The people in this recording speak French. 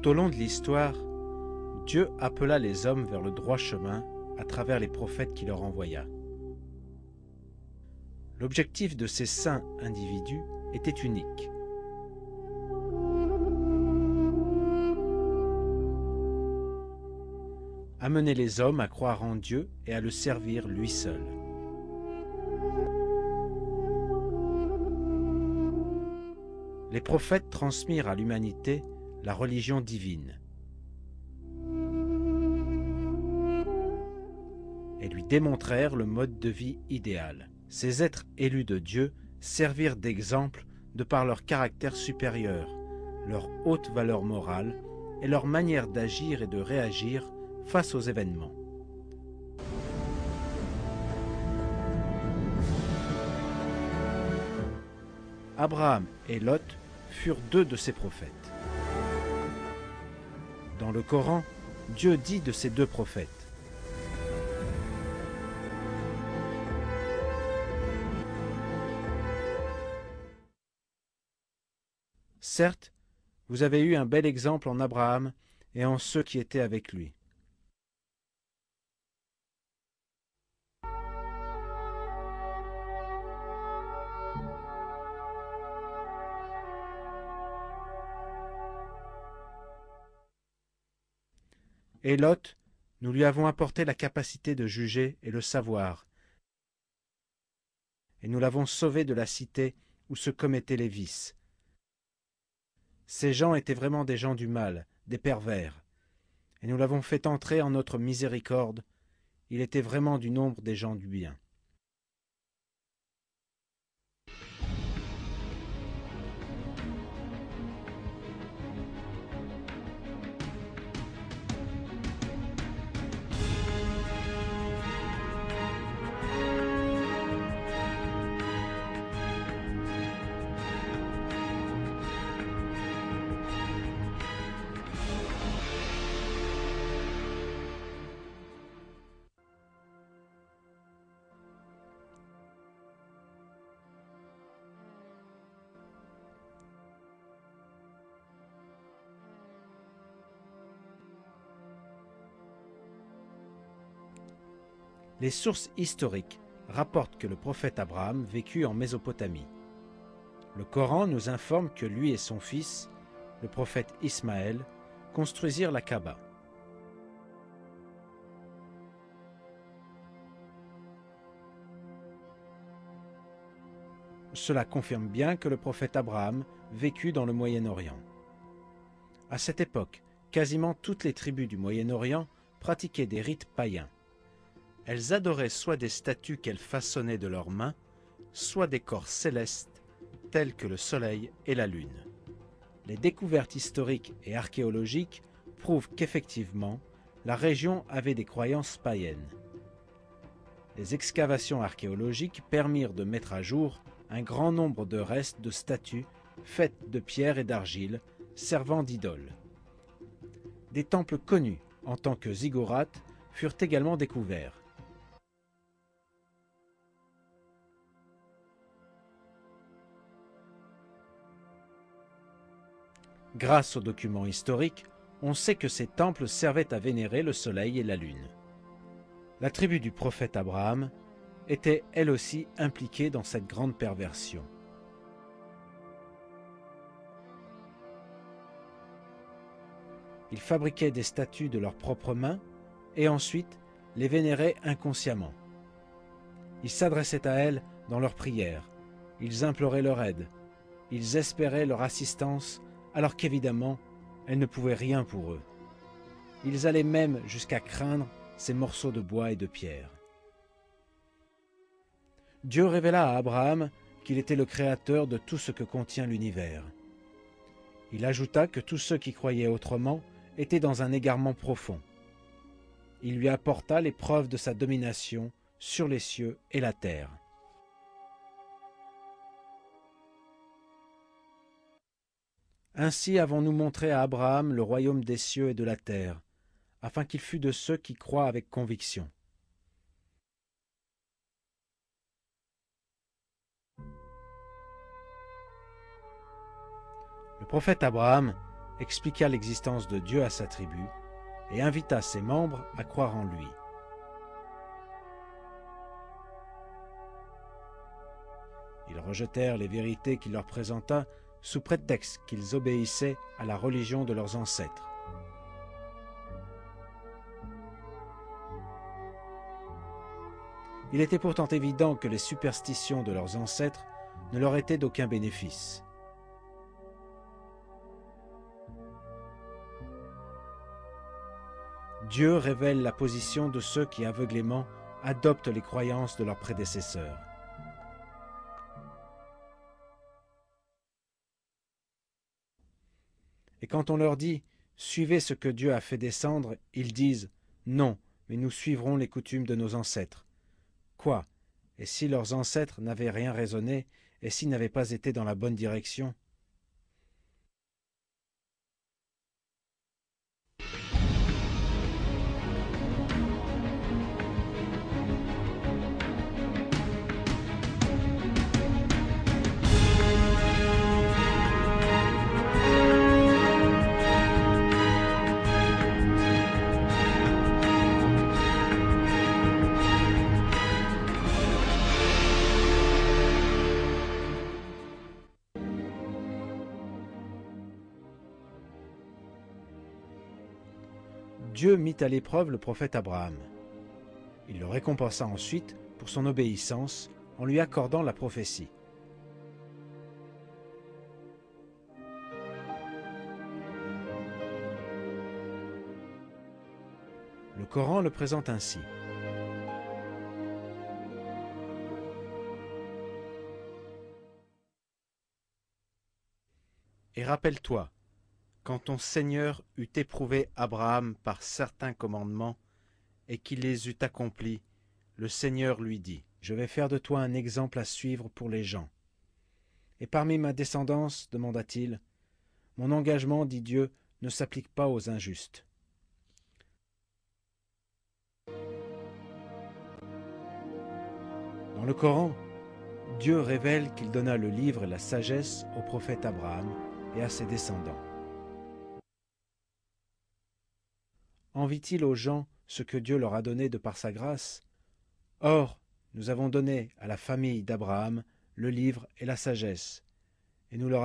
Tout au long de l'histoire, Dieu appela les hommes vers le droit chemin à travers les prophètes qu'il leur envoya. L'objectif de ces saints individus était unique. Amener les hommes à croire en Dieu et à le servir lui seul. Les prophètes transmirent à l'humanité la religion divine et lui démontrèrent le mode de vie idéal. Ces êtres élus de Dieu servirent d'exemple de par leur caractère supérieur, leur haute valeur morale et leur manière d'agir et de réagir face aux événements. Abraham et Lot furent deux de ces prophètes. Dans le Coran, Dieu dit de ces deux prophètes: certes, vous avez eu un bel exemple en Abraham et en ceux qui étaient avec lui. Et Lot, nous lui avons apporté la capacité de juger et le savoir, et nous l'avons sauvé de la cité où se commettaient les vices. Ces gens étaient vraiment des gens du mal, des pervers, et nous l'avons fait entrer en notre miséricorde. Il était vraiment du nombre des gens du bien. Les sources historiques rapportent que le prophète Abraham vécut en Mésopotamie. Le Coran nous informe que lui et son fils, le prophète Ismaël, construisirent la Kaaba. Cela confirme bien que le prophète Abraham vécut dans le Moyen-Orient. À cette époque, quasiment toutes les tribus du Moyen-Orient pratiquaient des rites païens. Elles adoraient soit des statues qu'elles façonnaient de leurs mains, soit des corps célestes tels que le soleil et la lune. Les découvertes historiques et archéologiques prouvent qu'effectivement, la région avait des croyances païennes. Les excavations archéologiques permirent de mettre à jour un grand nombre de restes de statues faites de pierre et d'argile servant d'idoles. Des temples connus en tant que ziggourats furent également découverts. Grâce aux documents historiques, on sait que ces temples servaient à vénérer le soleil et la lune. La tribu du prophète Abraham était elle aussi impliquée dans cette grande perversion. Ils fabriquaient des statues de leurs propres mains et ensuite les vénéraient inconsciemment. Ils s'adressaient à elles dans leurs prières, ils imploraient leur aide, ils espéraient leur assistance alors qu'évidemment, elles ne pouvaient rien pour eux. Ils allaient même jusqu'à craindre ces morceaux de bois et de pierre. Dieu révéla à Abraham qu'il était le créateur de tout ce que contient l'univers. Il ajouta que tous ceux qui croyaient autrement étaient dans un égarement profond. Il lui apporta les preuves de sa domination sur les cieux et la terre. Ainsi avons-nous montré à Abraham le royaume des cieux et de la terre, afin qu'il fût de ceux qui croient avec conviction. Le prophète Abraham expliqua l'existence de Dieu à sa tribu et invita ses membres à croire en lui. Ils rejetèrent les vérités qu'il leur présenta sous prétexte qu'ils obéissaient à la religion de leurs ancêtres. Il était pourtant évident que les superstitions de leurs ancêtres ne leur étaient d'aucun bénéfice. Dieu révèle la position de ceux qui aveuglément adoptent les croyances de leurs prédécesseurs. Et quand on leur dit « Suivez ce que Dieu a fait descendre », ils disent « Non, mais nous suivrons les coutumes de nos ancêtres. » Quoi? Et si leurs ancêtres n'avaient rien raisonné, et s'ils n'avaient pas été dans la bonne direction? Dieu mit à l'épreuve le prophète Abraham. Il le récompensa ensuite pour son obéissance en lui accordant la prophétie. Le Coran le présente ainsi. Et rappelle-toi, quand ton Seigneur eut éprouvé Abraham par certains commandements et qu'il les eut accomplis, le Seigneur lui dit, « Je vais faire de toi un exemple à suivre pour les gens. » Et parmi ma descendance, demanda-t-il, « Mon engagement, dit Dieu, ne s'applique pas aux injustes. » Dans le Coran, Dieu révèle qu'il donna le livre et la sagesse au prophète Abraham et à ses descendants. Envie-t-il aux gens ce que Dieu leur a donné de par sa grâce? Or, nous avons donné à la famille d'Abraham le livre et la sagesse, et nous leur avons